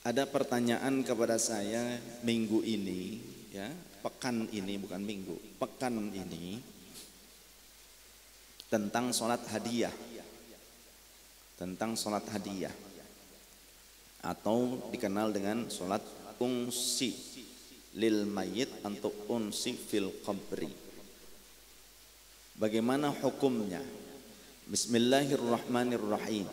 Ada pertanyaan kepada saya minggu ini, ya, pekan ini, bukan minggu, pekan ini, tentang sholat hadiah, atau dikenal dengan sholat unsi lil mayyit atau unsi fil qabri. Bagaimana hukumnya? Bismillahirrahmanirrahim.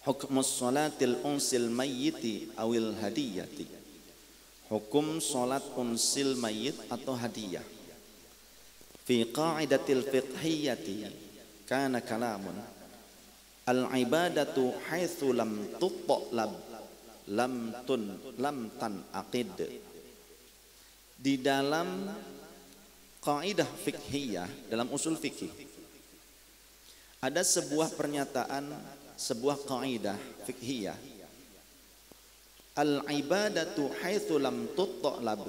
Hukmus sholatil unsil mayyiti awil hadiyati. Hukum sholat unsil mayyit atau hadiah. Fi qa'idatil fiqhiyati kana kalamun al-ibadatu haitsu lam tutlab lam tanaqid. Di dalam kaidah fiqhiyah, dalam usul fikih, ada sebuah pernyataan, sebuah kaidah fiqhiyah, al-ibadatu haitsu lam tutlab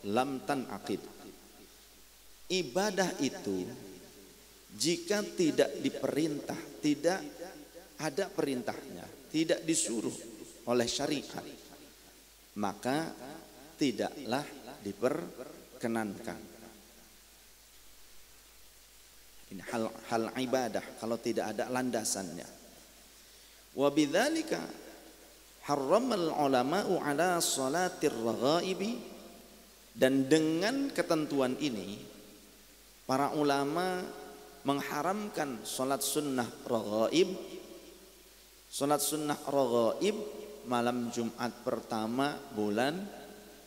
lam tanaqid. Ibadah itu jika tidak diperintah, tidak ada perintahnya, tidak disuruh oleh syariat, maka tidaklah diperkenankan. Ini hal ibadah kalau tidak ada landasannya. Wa bidzalika harramal ulama'u ala shalatir raghaibi, dan dengan ketentuan ini para ulama mengharamkan sholat sunnah raghaib. Sholat sunnah raghaib malam Jumat pertama bulan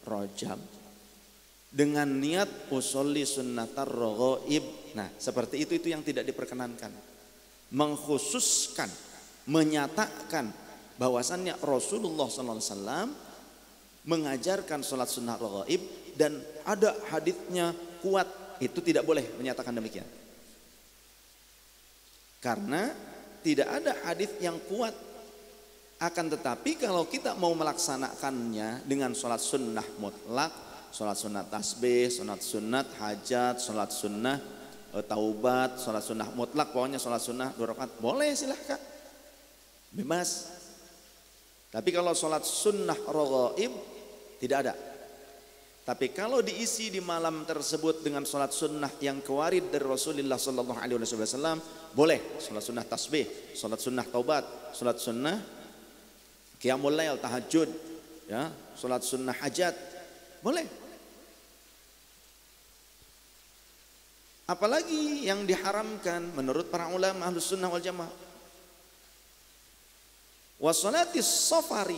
Rajab dengan niat usolli sunnatar raghaib. Nah, seperti itu yang tidak diperkenankan. Mengkhususkan, menyatakan bahwasannya Rasulullah SAW mengajarkan sholat sunnah raghaib dan ada haditsnya kuat, itu tidak boleh menyatakan demikian. Karena tidak ada hadits yang kuat. Akan tetapi kalau kita mau melaksanakannya dengan sholat sunnah mutlak, sholat sunnah tasbih, sholat sunnah hajat, sholat sunnah taubat, sholat sunnah mutlak, pokoknya sholat sunnah 2 rakaat, boleh, silahkan, bebas. Tapi kalau sholat sunnah raghaib tidak ada. Tapi kalau diisi di malam tersebut dengan sholat sunnah yang kewarid dari Rasulullah Sallallahu Alaihi Wasallam, boleh. Sholat sunnah tasbih, sholat sunnah taubat, sholat sunnah qiyamul lail, tahajud, ya, sholat sunnah hajat, boleh. Apalagi yang diharamkan menurut para ulama ahlus sunnah wal jamaah, wa sholatis safari,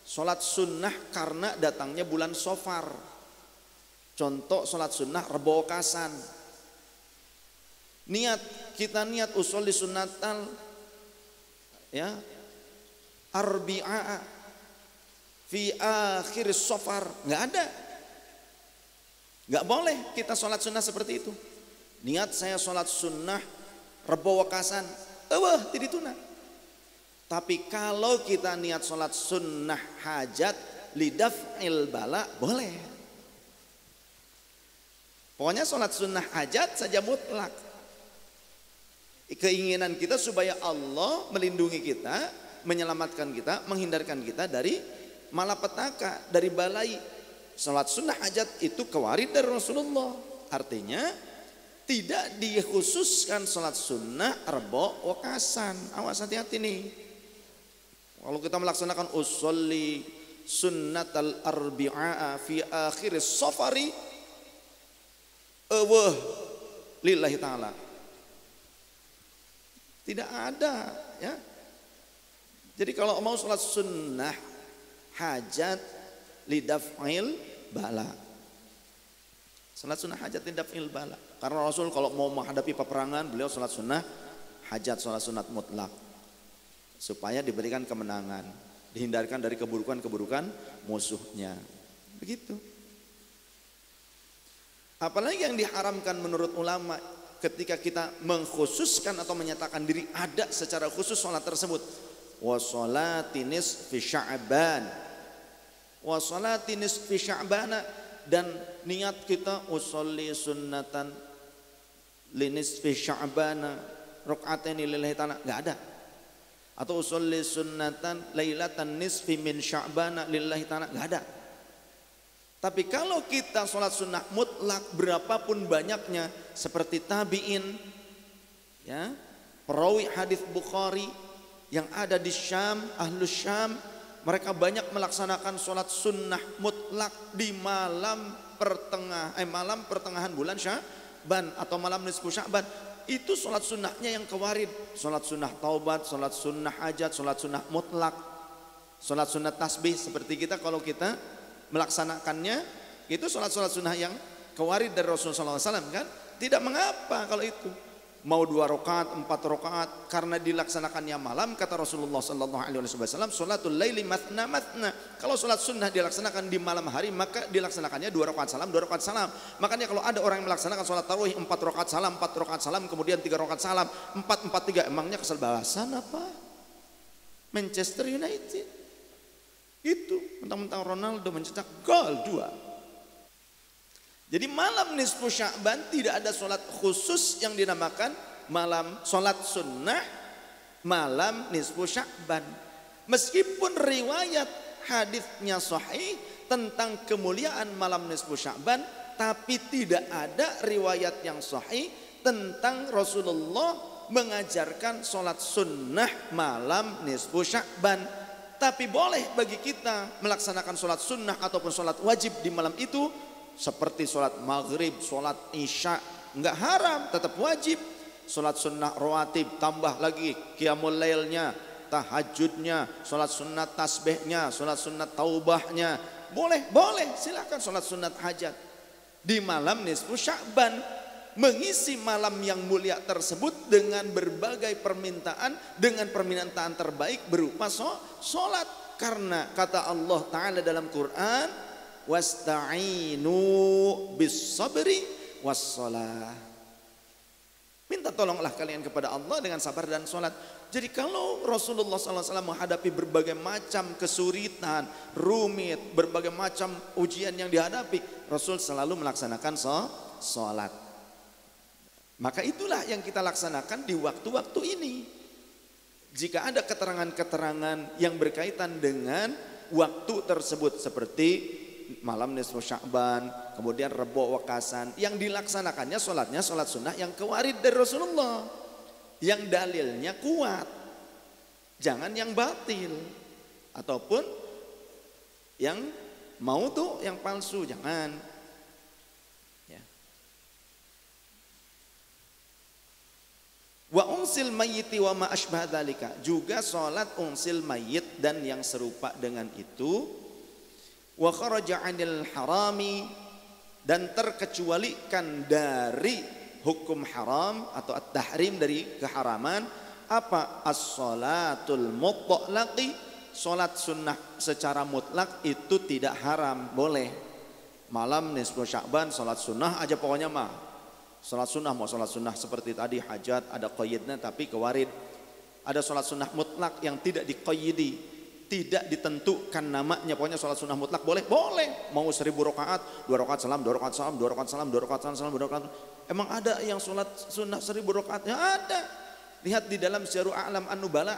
sholat sunnah karena datangnya bulan Safar. Contoh sholat sunnah Rebo Kasan. Kita niat usul di sunnatal, ya, arbi'a fi akhir Safar, nggak ada, nggak boleh kita sholat sunnah seperti itu. Niat saya sholat sunnah Rebo Kasan, tidak tunai. Tapi kalau kita niat sholat sunnah hajat lidaf'il bala, boleh. Pokoknya sholat sunnah hajat saja mutlak. Keinginan kita supaya Allah melindungi kita, menyelamatkan kita, menghindarkan kita dari malapetaka, dari balai. Sholat sunnah hajat itu kewarid dari Rasulullah. Artinya tidak dikhususkan sholat sunnah Rebo Wakasan. Awas, hati-hati nih. Kalau kita melaksanakan usolli sunnatal arbi'a fi akhir safari, lillahi ta'ala, tidak ada, ya. Jadi kalau mau sholat sunnah hajat lidaf'il bala, sholat sunnah hajat lidaf'il bala. Karena Rasul kalau mau menghadapi peperangan, beliau sholat sunnah hajat, sholat sunat mutlak, supaya diberikan kemenangan, dihindarkan dari keburukan-keburukan musuhnya. Begitu. Apalagi yang diharamkan menurut ulama ketika kita mengkhususkan atau menyatakan diri ada secara khusus sholat tersebut. Wa sholatinis fi sya'ban, wa sholatinis fi sya'bana, dan niat kita usolli sunnatan linis fi sya'bana raka'ataini lillahi ta'ala, enggak ada. atau usolli sunnatan lailatan nisfi min sya'bana lillahi ta'ala, nggak ada. Tapi kalau kita sholat sunnah mutlak berapapun banyaknya, seperti tabi'in, ya, perawi hadis Bukhari yang ada di Syam, ahlus Syam, mereka banyak melaksanakan sholat sunnah mutlak di malam pertengahan bulan Sya'ban atau malam nisfu Sya'ban. Itu sholat sunnahnya yang kewarid, sholat sunnah taubat, sholat sunnah hajat, sholat sunnah mutlak, sholat sunnah tasbih. Seperti kita kalau kita melaksanakannya, itu sholat sunnah yang kewarid dari Rasulullah SAW kan. Tidak mengapa kalau itu mau 2 rakaat, 4 rakaat, karena dilaksanakannya malam. Kata Rasulullah SAW, sholatul laili mathna mathna. Kalau sholat sunnah dilaksanakan di malam hari, maka dilaksanakannya 2 rakaat salam, 2 rakaat salam. Makanya kalau ada orang yang melaksanakan sholat tarawih 4 rakaat salam, 4 rakaat salam, kemudian 3 rakaat salam, 4, 4, 3, emangnya kesel bahasan apa? Manchester United itu mentang-mentang Ronaldo mencetak gol 2. Jadi malam nisfu Sya'ban tidak ada sholat khusus yang dinamakan malam sholat sunnah malam nisfu Sya'ban. Meskipun riwayat hadisnya sahih tentang kemuliaan malam nisfu Sya'ban, tapi tidak ada riwayat yang sahih tentang Rasulullah mengajarkan sholat sunnah malam nisfu Sya'ban. Tapi boleh bagi kita melaksanakan sholat sunnah ataupun sholat wajib di malam itu, seperti sholat maghrib, sholat isya, nggak haram, tetap wajib. Sholat sunnah rawatib, tambah lagi qiyamul lailnya, tahajudnya, sholat sunnat tasbihnya, sholat sunnat taubahnya, boleh, silakan sholat sunnat hajat di malam nisfu Sya'ban, mengisi malam yang mulia tersebut dengan berbagai permintaan, dengan permintaan terbaik berupa sholat. Karena kata Allah Ta'ala dalam Quran, wasta'inu bis sabri wassalah. Minta tolonglah kalian kepada Allah dengan sabar dan sholat. Jadi kalau Rasulullah SAW menghadapi berbagai macam kesulitan, rumit, berbagai macam ujian yang dihadapi, Rasul selalu melaksanakan sholat. Maka itulah yang kita laksanakan di waktu-waktu ini. Jika ada keterangan-keterangan yang berkaitan dengan waktu tersebut, seperti malam nisfu Sya'ban, kemudian Rebo Wakasan, yang dilaksanakannya sholatnya sholat sunnah yang kewarid dari Rasulullah, yang dalilnya kuat, jangan yang batil ataupun yang mau tuh yang palsu, jangan ya. Wa unsil mayyiti wa ma asbah dzalika, juga sholat unsil mayyit dan yang serupa dengan itu. Wa kharaja 'anil harami, dan terkecualikan dari hukum haram atau at-tahrim, dari keharaman. Apa? As-sholatul mutlaqi, sholat sunnah secara mutlak itu tidak haram, boleh. Malam nisfu Sya'ban sholat sunnah aja pokoknya mah. Sholat sunnah, mau sholat sunnah seperti tadi hajat ada qayyidnya tapi kewarid. Ada sholat sunnah mutlak yang tidak diqayyidi, tidak ditentukan namanya, pokoknya sholat sunnah mutlak boleh, mau 1000 rakaat, 2 rakaat salam, 2 rakaat salam, 2 rakaat salam, 2 rakaat salam, 2 rakaat. Emang ada yang sholat sunnah 1000 rakaat? Ya ada. Lihat di dalam Syiarul A'lam An-Nubala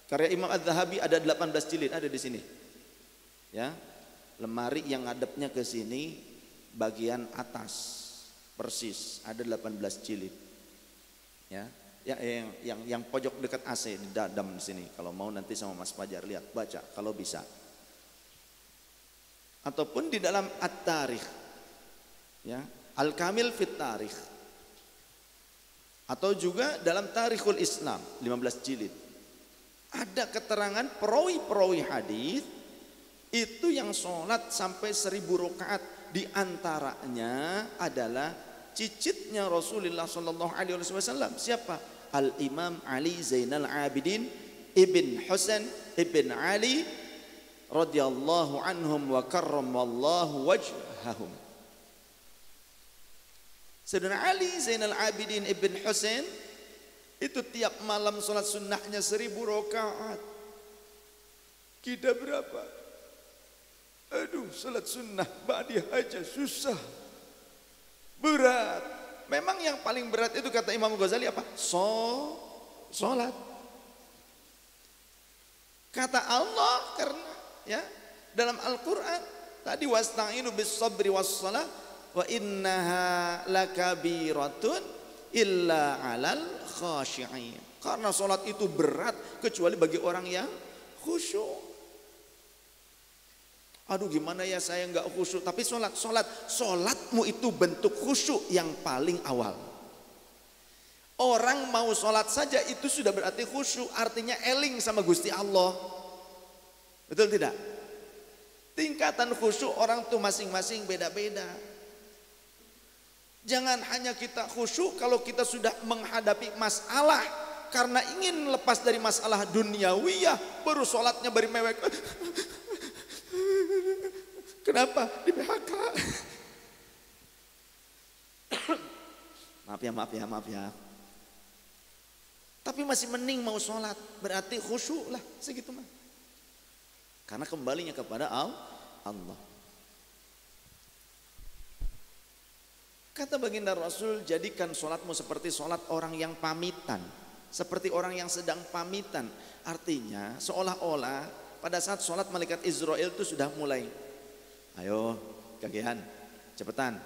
karya Imam Az-Zahabi, ada 18 jilid, ada di sini. Ya, lemari yang ngadepnya ke sini bagian atas persis ada 18 jilid. Ya. Ya, yang pojok dekat AC di dadam di sini. Kalau mau nanti sama Mas Fajar lihat, baca kalau bisa. Ataupun di dalam At-Tarikh, ya, Al-Kamil fit Tarikh. Atau juga dalam Tarikhul Islam 15 jilid. Ada keterangan perawi-perawi hadis itu yang sholat sampai 1000 rakaat, di antaranya adalah cicitnya Rasulullah SAW. Siapa? Al-Imam Ali Zainal Abidin Ibn Husain Ibn Ali radhiyallahu anhum wa karramallahu wajhahum. Sayyidina Ali Zainal Abidin Ibn Husain itu tiap malam sholat sunnahnya 1000 rakaat. Kita berapa? Aduh, sholat sunnah ba'di aja susah, berat. Memang yang paling berat itu kata Imam Ghazali apa? Sholat. Kata Allah karena ya dalam Al-Qur'an tadi wasta'inu bis sabri was shalah wa innaha lakabiratun illa 'alal khashi'in. Karena salat itu berat kecuali bagi orang yang khusyuk. Aduh gimana ya saya enggak khusyuk, tapi salatmu itu bentuk khusyuk yang paling awal. Orang mau sholat saja itu sudah berarti khusyuk, artinya eling sama Gusti Allah. Betul tidak? Tingkatan khusyuk orang tuh masing-masing beda-beda. Jangan hanya kita khusyuk kalau kita sudah menghadapi masalah karena ingin lepas dari masalah duniawiyah, baru sholatnya beri mewek. Kenapa? Di PHK. Maaf ya. Tapi masih mending mau sholat, berarti khusyuk lah segitu mah. Karena kembalinya kepada Allah. Kata baginda Rasul, jadikan sholatmu seperti sholat orang yang pamitan, seperti orang yang sedang pamitan. Artinya seolah-olah pada saat sholat malaikat Israel itu sudah mulai, ayo kagian, cepetan,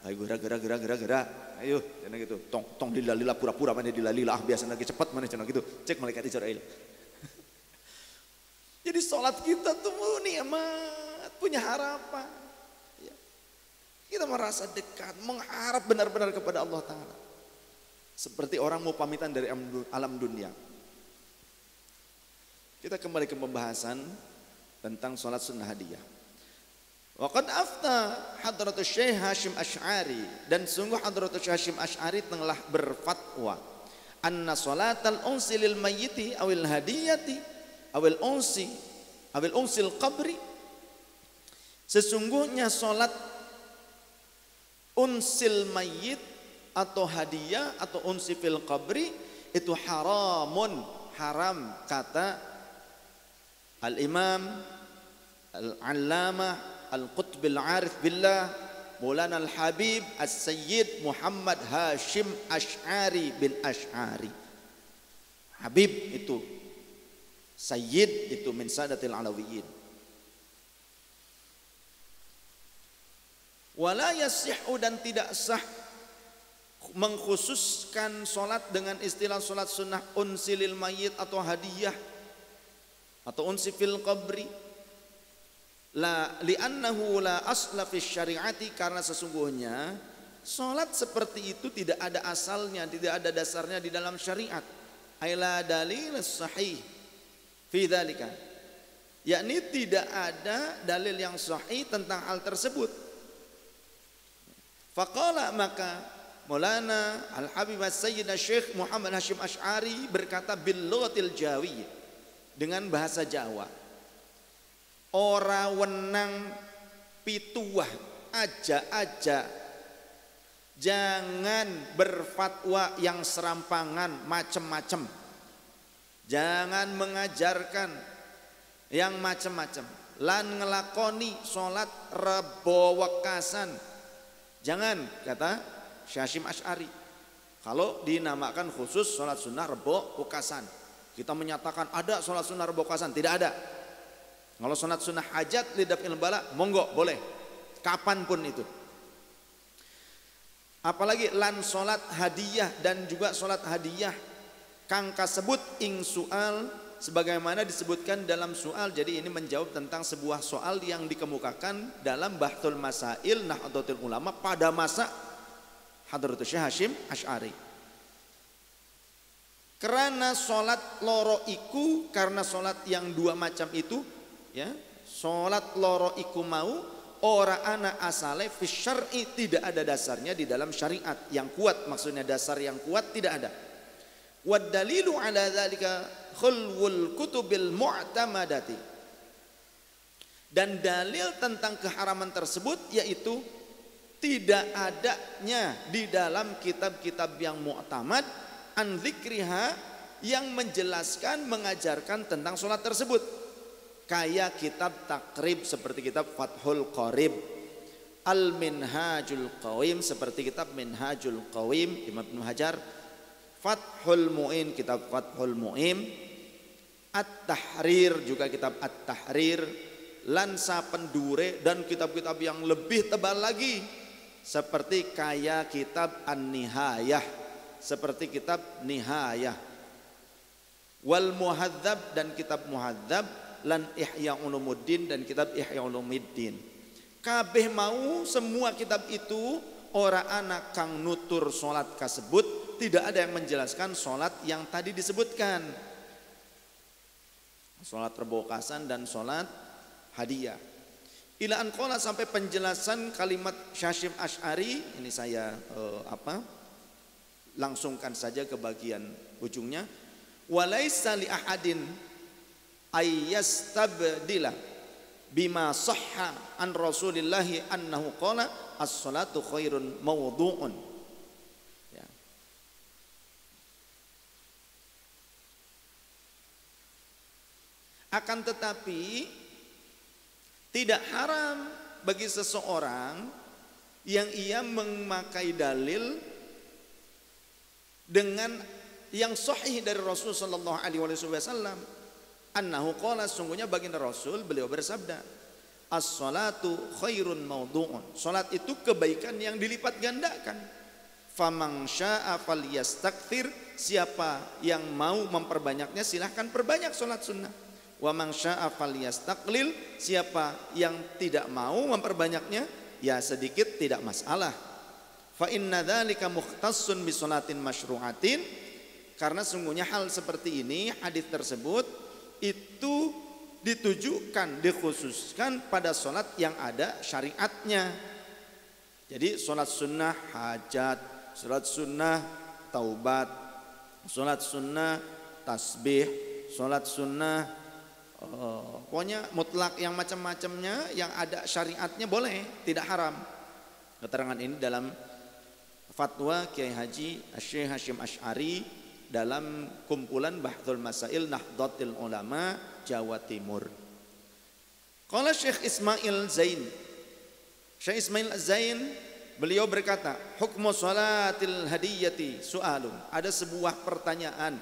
ayo gerak. Ayo, jangan gitu. Tong dilalila pura-pura mana dilalila, biasa lagi cepat mana jangan gitu. Cek malaikat Israel. Jadi sholat kita tuh nikmat, punya harapan. Ya. Kita merasa dekat, mengharap benar-benar kepada Allah Ta'ala. Seperti orang mau pamitan dari alam dunia. Kita kembali ke pembahasan tentang sholat sunnah hadiyah. Waqad afta Hadratus Syekh Hasyim Asy'ari, dan sungguh Hadratus Syekh Hasyim Asy'ari telah berfatwa anna salatal unsi lil mayyiti awil hadiyati awil unsil qabri, sesungguhnya salat unsil mayyit atau hadiah atau unsi fil qabri itu haram kata Al-Imam Al-Allamah Al-Qutb Al-Arif Billah Maulana Al-Habib As-Sayyid Muhammad Hashim Asy'ari bin Asy'ari. Habib itu, Sayyid itu min Sadatil Alawiyyin. Wala yasihhu, dan tidak sah mengkhususkan solat dengan istilah solat sunnah unsilil mayyit atau hadiyah atau unsi fil qabri. Li'annahu la asla fi syariati, karena sesungguhnya salat seperti itu tidak ada asalnya, tidak ada dasarnya di dalam syariat. Aila dalil sahih fi dzalika, yakni tidak ada dalil yang sahih tentang hal tersebut. Faqala, maka Maulana Al-Habib As-Sayyid Syekh Muhammad Hashim Asy'ari berkata bil lughatil jawiyyah, dengan bahasa Jawa. Ora wenang pituah aja, jangan berfatwa yang serampangan macem-macem, jangan mengajarkan yang macem-macem, lan ngelakoni sholat rebo wekasan, jangan, kata Syekh Hasyim Asy'ari. Kalau dinamakan khusus sholat sunnah rebo wekasan, kita menyatakan ada sholat sunnah rebo wekasan, tidak ada. Kalau sholat sunnah hajat lidaf'il bala, monggo boleh kapanpun itu. Apalagi lan sholat hadiyah, dan juga sholat hadiyah kang kasebut ing soal sebagaimana disebutkan dalam soal. Jadi ini menjawab tentang sebuah soal yang dikemukakan dalam Bahthul Masail Nahdlatul Ulama pada masa Hadratus Syekh Hasyim Asy'ari. Karena sholat loro iku, karena sholat yang dua macam itu, ya, sholat loro iku mau ora ana asale fi syar'i, tidak ada dasarnya di dalam syariat yang kuat, maksudnya dasar yang kuat tidak ada. Wad dalilu ala dzalika khulwul kutubil mu'tamadati, dan dalil tentang keharaman tersebut yaitu tidak adanya di dalam kitab-kitab yang mu'tamad an dzikriha, yang menjelaskan mengajarkan tentang sholat tersebut. Kayak kitab takrib seperti kitab Fathul Qarib, Al-Minhajul Qawim seperti kitab Minhajul Qawim Imam Ibnu Hajar, Fathul Mu'in kitab Fathul Mu'in, At-Tahrir juga kitab At-Tahrir, Lansa Pendure, dan kitab-kitab yang lebih tebal lagi seperti kayak kitab An-Nihayah, seperti kitab Nihayah, wal Muhadzab dan kitab Muhadzab, lan Ihya Ulumuddin dan kitab Ihya Ulumuddin. Kabeh mau semua kitab itu ora anak kang nutur salat kasebut, tidak ada yang menjelaskan salat yang tadi disebutkan. Salat rebukasan dan salat hadiah. Ila an qala, sampai penjelasan kalimat Syahsyim Asy'ari ini saya langsungkan saja ke bagian ujungnya. Walaisa li ahadin ayyastabdila bima sahha an Rasulillahi annahu qala as-salatu khairun mawdu'un. Ya. Akan tetapi tidak haram bagi seseorang yang ia memakai dalil dengan yang sahih dari Rasul sallallahu alaihi wasallam, annahu qala, sungguhnya baginda Rasul beliau bersabda, as-salatu khairun mawdu'un, salat itu kebaikan yang dilipat gandakan. Faman syaa'a falyastakthir, siapa yang mau memperbanyaknya silahkan perbanyak salat sunnah. Wa man syaa'a falyastaqlil, siapa yang tidak mau memperbanyaknya ya sedikit tidak masalah. Fa inna dzalika mukhtassun bi sholatin masyru'atin, karena sungguhnya hal seperti ini, hadis tersebut itu ditujukan, dikhususkan pada sholat yang ada syariatnya. Jadi sholat sunnah hajat, sholat sunnah taubat, sholat sunnah tasbih, sholat sunnah pokoknya mutlak yang macam-macamnya yang ada syariatnya boleh, tidak haram. Keterangan ini dalam fatwa Kiai Haji Syekh Hasyim Asy'ari dalam kumpulan Bahthul Masail Nahdlatul Ulama Jawa Timur. Qala Syekh Ismail Zain, Syekh Ismail Zain beliau berkata, hukmu sholatil hadiyati su'alun, ada sebuah pertanyaan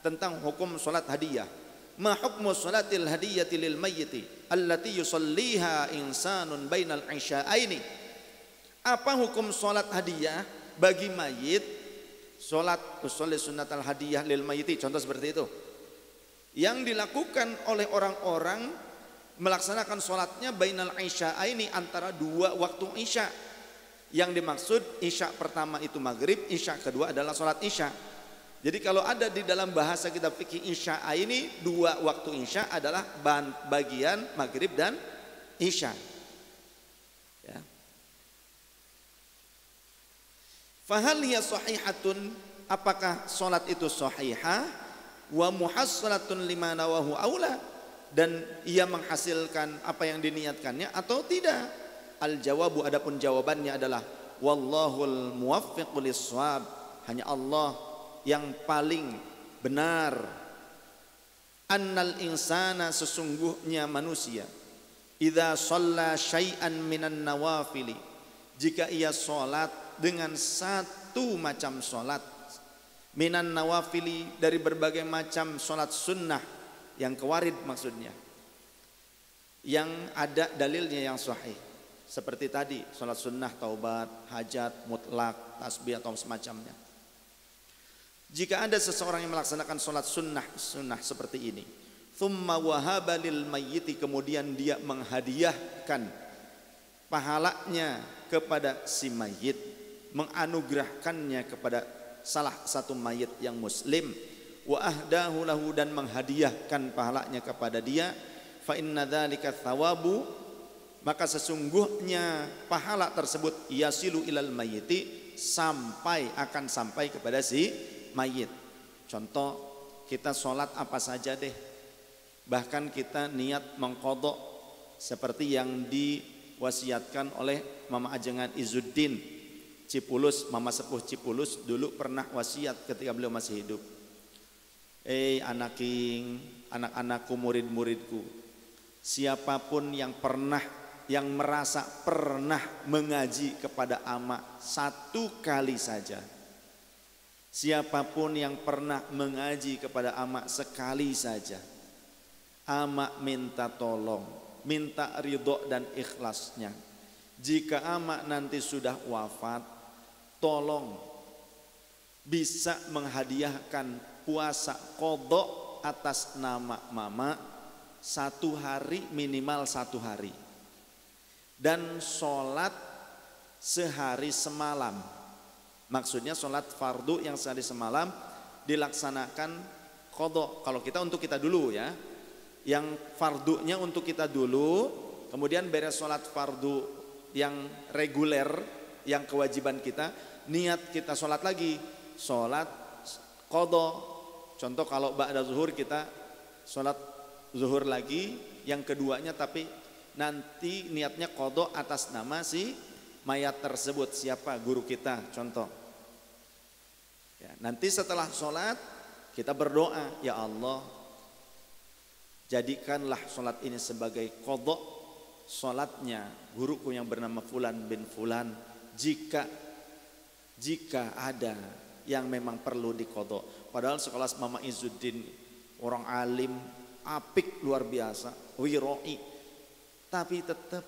tentang hukum salat hadiah. Ma hukmu sholatil hadiyati lil mayyiti allati yusalliha insanun bainal isya'aini, apa hukum salat hadiah bagi mayit? Salat usolli sunnatal hadiyah lil mayyiti, contoh seperti itu, yang dilakukan oleh orang-orang melaksanakan sholatnya bainal isya'aini, antara dua waktu isya. Yang dimaksud isya pertama itu maghrib, isya kedua adalah sholat isya. Jadi kalau ada di dalam bahasa kita fikih isya'aini, dua waktu isya adalah bagian maghrib dan isya. Ya. Fahal hiya sahihatun, apakah sholat itu sahihah? Wa muhassalatun lima nawahu aula, dan ia menghasilkan apa yang diniatkannya atau tidak? Al jawabu, adapun jawabannya adalah wallahul muwaffiqu lis-shawab, hanya Allah yang paling benar. Annal insana, sesungguhnya manusia, idza shalla syai'an minan nawafili, jika ia salat dengan satu macam salat, minan nawafili, dari berbagai macam salat sunnah yang kewarid, maksudnya yang ada dalilnya yang sahih, seperti tadi salat sunnah taubat, hajat, mutlak, tasbih atau semacamnya. Jika ada seseorang yang melaksanakan salat sunnah seperti ini, thumma wahaba lil mayyiti, kemudian dia menghadiahkan pahalanya kepada si mayit, menganugerahkannya kepada salah satu mayit yang muslim, wa ahdahu lahu, dan menghadiahkan pahalanya kepada dia, fa inna dzalika thawabu, maka sesungguhnya pahala tersebut yasilu ilal mayyiti, akan sampai kepada si mayit. Contoh, kita sholat apa saja deh, bahkan kita niat mengqadha seperti yang diwasiatkan oleh Mama Ajengan Izzuddin Cipulus, Mama Sepuh Cipulus dulu pernah wasiat ketika beliau masih hidup. Anak-anakku, murid-muridku, siapapun yang merasa pernah mengaji kepada ama satu kali saja, siapapun yang pernah mengaji kepada ama sekali saja, ama minta tolong, minta ridho dan ikhlasnya. Jika ama nanti sudah wafat, tolong bisa menghadiahkan puasa qadha atas nama mama 1 hari, minimal 1 hari, dan sholat sehari semalam. Maksudnya sholat fardu yang sehari semalam dilaksanakan qadha. Kalau kita untuk kita dulu ya, yang fardunya untuk kita dulu, kemudian beres sholat fardu yang reguler, yang kewajiban kita, niat kita sholat lagi, sholat qadha. Contoh kalau ba'da zuhur kita sholat zuhur lagi, yang keduanya tapi nanti niatnya qadha atas nama si mayat tersebut, siapa, guru kita contoh ya. Nanti setelah sholat kita berdoa, ya Allah jadikanlah sholat ini sebagai qadha sholatnya guruku yang bernama Fulan bin Fulan, jika ada yang memang perlu diqadha. Padahal sekelas Mama Izzuddin orang alim, apik luar biasa, wiroi, tapi tetap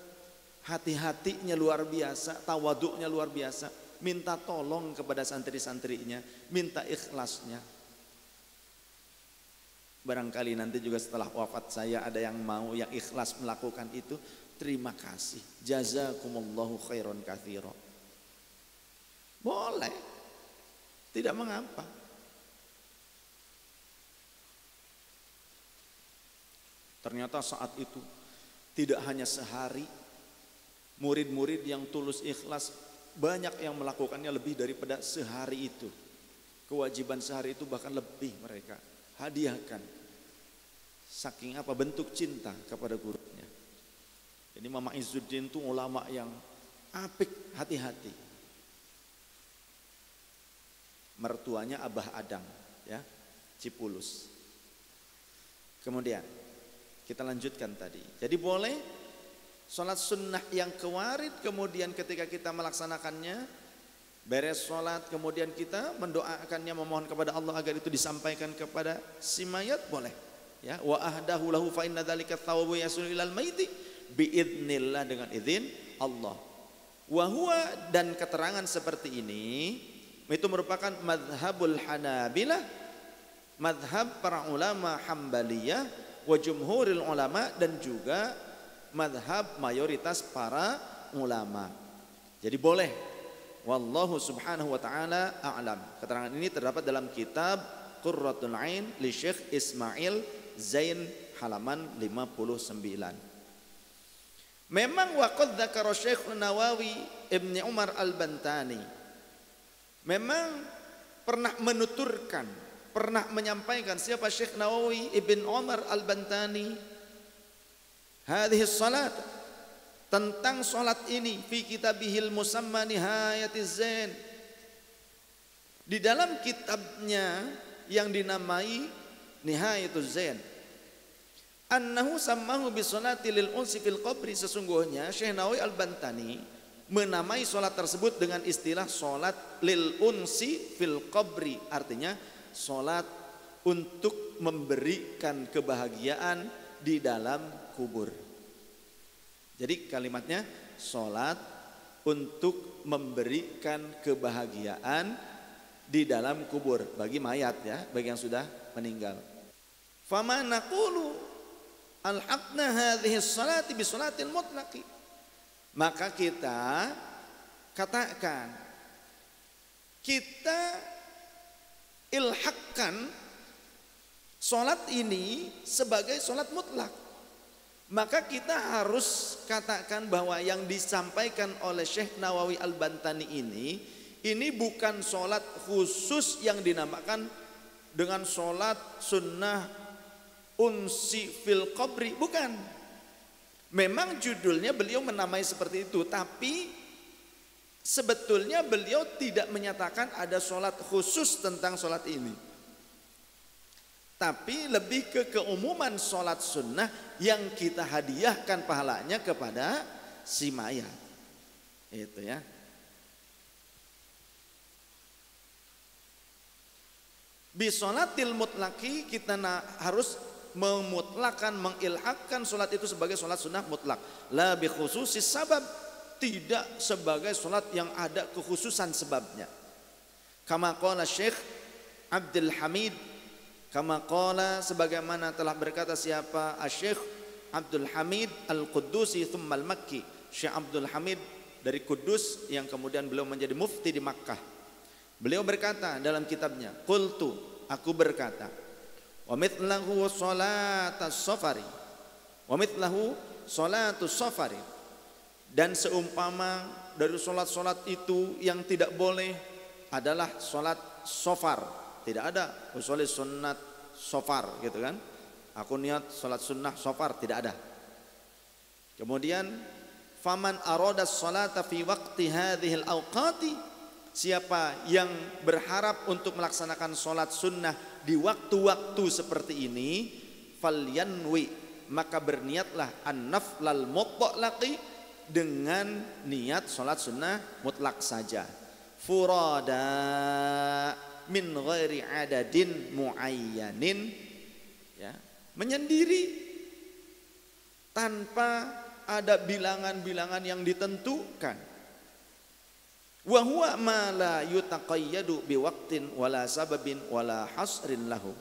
hati-hatinya luar biasa, tawaduknya luar biasa, minta tolong kepada santri-santrinya, minta ikhlasnya. Barangkali nanti juga setelah wafat saya ada yang mau, yang ikhlas melakukan itu, terima kasih, jazakumullahu khairan katsira. Boleh, tidak mengapa. Ternyata saat itu tidak hanya sehari, murid-murid yang tulus ikhlas banyak yang melakukannya lebih daripada sehari itu. Kewajiban sehari itu bahkan lebih mereka hadiahkan. Saking apa, bentuk cinta kepada gurunya. Ini Mama Izzuddin itu ulama yang apik, hati-hati. Mertuanya Abah Adang ya, Cipulus. Kemudian kita lanjutkan tadi. Jadi boleh sholat sunnah yang kewarid, kemudian ketika kita melaksanakannya, beres sholat, kemudian kita mendoakannya, memohon kepada Allah agar itu disampaikan kepada si mayat, boleh. Ya, wa ahdahu lahu fa inna dzalika thawabu yasul ilal maiti biidznillah, dengan izin Allah. Wa huwa, dan keterangan seperti ini itu merupakan madhabul Hanabilah, madhab para ulama Hambaliyah, wa jumhuril ulama, dan juga madhab mayoritas para ulama. Jadi boleh. Wallahu subhanahu wa ta'ala a'lam. Keterangan ini terdapat dalam kitab Qurratul Ain li Syekh Ismail Zain halaman 59. Memang waqad dzakara Syekh Nawawi Ibnu Umar Al-Bantani, memang pernah menuturkan, pernah menyampaikan siapa Syekh Nawawi Ibn Umar Al-Bantani, hadhihi salat, tentang salat ini, fi kitabihil musamma Nihayatiz Zain, di dalam kitabnya yang dinamai Nihayatuz Zain, annahu sammahu bi salati lil unsi fil qabri, sesungguhnya Syekh Nawawi Al-Bantani menamai salat tersebut dengan istilah salat lil unsi fil qabri, artinya salat untuk memberikan kebahagiaan di dalam kubur. Jadi kalimatnya salat untuk memberikan kebahagiaan di dalam kubur bagi mayat ya, bagi yang sudah meninggal. Fama naqulu alhaqna hadhihi salati bi salatil mutlaqi, maka kita katakan, kita ilhakkan salat ini sebagai salat mutlak. Maka kita harus katakan bahwa yang disampaikan oleh Syekh Nawawi Al-Bantani ini bukan salat khusus yang dinamakan dengan salat sunnah unsi fil qabri, bukan. Memang judulnya beliau menamai seperti itu, tapi sebetulnya beliau tidak menyatakan ada salat khusus tentang salat ini, tapi lebih ke keumuman salat sunnah yang kita hadiahkan pahalanya kepada si mayat. Itu ya. Bisolatil mutlaki, kita harus memutlakan, mengilhakkan sholat itu sebagai sholat sunnah mutlak. La bi khususis sabab, tidak sebagai sholat yang ada kekhususan sebabnya. Kama qala Syekh Abdul Hamid, kama qala, sebagaimana telah berkata siapa? Syekh Abdul Hamid Al-Quddusi thumma Al-Makki. Syekh Abdul Hamid dari Kudus yang kemudian beliau menjadi mufti di Makkah. Beliau berkata dalam kitabnya, qultu, aku berkata, wa mithlahu sholatus safari, wa mithlahu sholatus safari, dan seumpama dari sholat-sholat itu yang tidak boleh adalah sholat safar. Tidak ada usul sunnat safar gitu kan, aku niat sholat sunnah safar, tidak ada. Kemudian faman arada sholata fi waqti hadhil awqati, siapa yang berharap untuk melaksanakan sholat sunnah di waktu-waktu seperti ini, falyanwi, maka berniatlah an-naflal mutlaqi, dengan niat sholat sunnah mutlak saja, furada min ghairi adadin muayyanin, ya, menyendiri tanpa ada bilangan-bilangan yang ditentukan. Wa huwa ma la yutaqayyadu biwaqtin wala sababin wala hasrin lahu.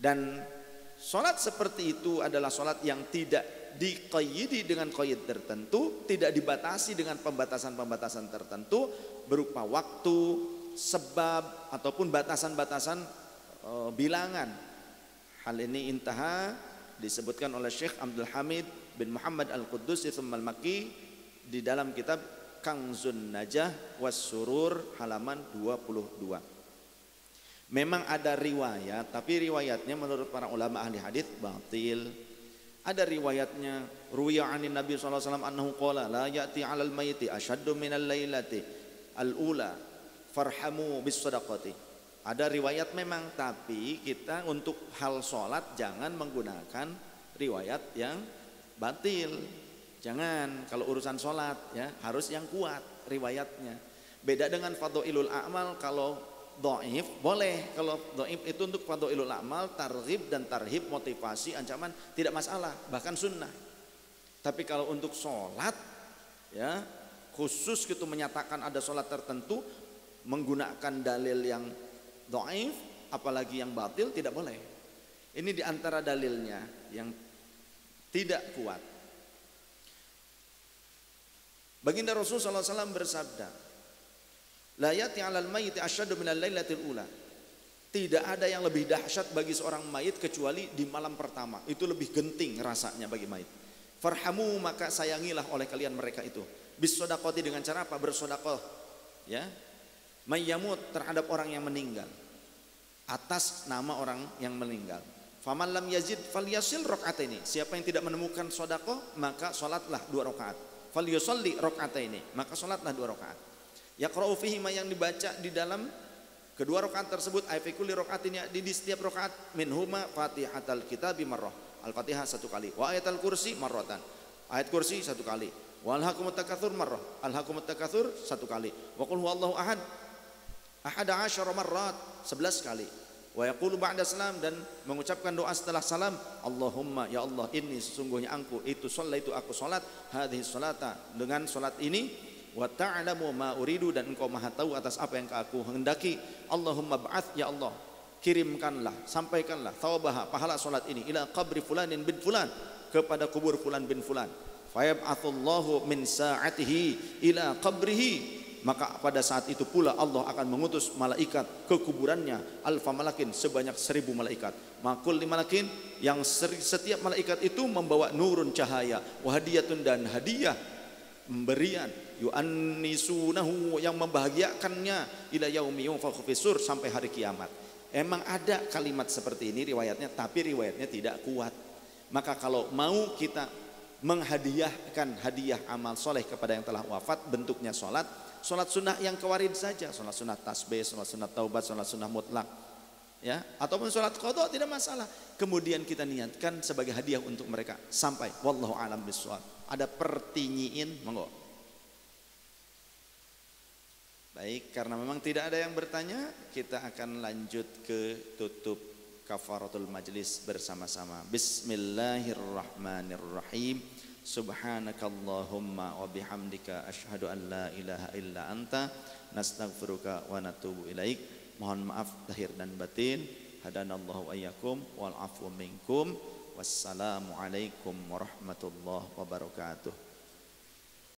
Dan salat seperti itu adalah salat yang tidak diqayyidi dengan qayyid tertentu, tidak dibatasi dengan pembatasan-pembatasan tertentu berupa waktu, sebab ataupun batasan-batasan bilangan. Hal ini intaha disebutkan oleh Syekh Abdul Hamid bin Muhammad Al-Quddusi tsumma Al-Makki di dalam kitab Kanzun Najah was Surur halaman 22. Memang ada riwayat, tapi riwayatnya menurut para ulama ahli hadis batil. Ada riwayatnya, ruwiya 'anin Nabi sallallahu alaihi wasallam annahu qala la ya'ti 'alal mayyiti ashaddu minal lailati al-ula farhamu bis sadaqati. Ada riwayat memang, tapi kita untuk hal sholat jangan menggunakan riwayat yang batil. Jangan, kalau urusan sholat ya harus yang kuat riwayatnya. Beda dengan fadhailul a'mal, kalau dhaif boleh, kalau dhaif itu untuk fadhailul a'mal, targhib dan tarhib, motivasi, ancaman, tidak masalah, bahkan sunnah. Tapi kalau untuk sholat ya khusus gitu menyatakan ada sholat tertentu menggunakan dalil yang dhaif, apalagi yang batil, tidak boleh. Ini diantara dalilnya yang tidak kuat. Baginda Rasulullah SAW bersabda, la yati 'alal mayyiti asyaddu minal lailatil ula. Tidak ada yang lebih dahsyat bagi seorang mayit kecuali di malam pertama. Itu lebih genting rasanya bagi mayit. Farhamu, maka sayangilah oleh kalian mereka itu. Bis shadaqati, dengan cara apa? Bersedekah. Ya. Mayyamut, terhadap orang yang meninggal, atas nama orang yang meninggal. Faman lam yazid falyasil rakaataini. Siapa yang tidak menemukan sedekah, maka salatlah 2 rakaat. Falyusalli rakaataini, maka salatlah 2 rakaat. Yaqra'u fihi, yang dibaca di dalam kedua rakaat tersebut, ay fi kulli rakaatin, di setiap rakaat, minhuma fatihatal kitabi marrah, al-fatihah 1 kali, wa ayatul kursi marratan, ayat kursi 1 kali, wa alhaqumut takatsur marrah, alhaqumut takatsur 1 kali, wa qul huwallahu ahad 11 marrat, 11 kali. Wa yaqulu ba'da salam, dan mengucapkan doa setelah salam, Allahumma, ya Allah, ini sesungguhnya aku itu shallaitu, aku salat, hadhihi salata, dengan salat ini, wa ta'lamu ma uridu, dan engkau maha tahu atas apa yang aku hendaki. Allahumma ba'ath, ya Allah, kirimkanlah, sampaikanlah thawabaha, pahala salat ini, ila qabri fulanin bin fulan, kepada kubur fulan bin fulan. Fayab'atsullahu min sa'atihi ila qabrihi, maka pada saat itu pula Allah akan mengutus malaikat ke kuburannya, alfa malakin, sebanyak 1000 malaikat. Makul li malakin, yang setiap malaikat itu membawa nurun, cahaya, wahadiyatun, dan hadiah, pemberian, yu'annisunahu, yang membahagiakannya, ila yaumi yunfakhu fisur, sampai hari kiamat. Emang ada kalimat seperti ini riwayatnya, tapi riwayatnya tidak kuat. Maka kalau mau kita menghadiahkan hadiah amal soleh kepada yang telah wafat, bentuknya sholat sunnah yang kewarid saja, sholat sunnah tasbih, sholat sunnah taubat, sholat sunnah mutlak, ya, ataupun sholat qadha, tidak masalah. Kemudian kita niatkan sebagai hadiah untuk mereka sampai wallahu alam bishawab. Ada pertinyiin, monggo. Baik, karena memang tidak ada yang bertanya, kita akan lanjut ke tutup kafaratul majlis bersama-sama. Bismillahirrahmanirrahim. Subhanakallahumma wa bihamdika asyhadu an la ilaha illa anta nastaghfiruka wa natubu ilaik. Mohon maaf lahir dan batin. Hadanallahu wa iyyakum wal afwu minkum. Wassalamualaikum warahmatullahi wabarakatuh.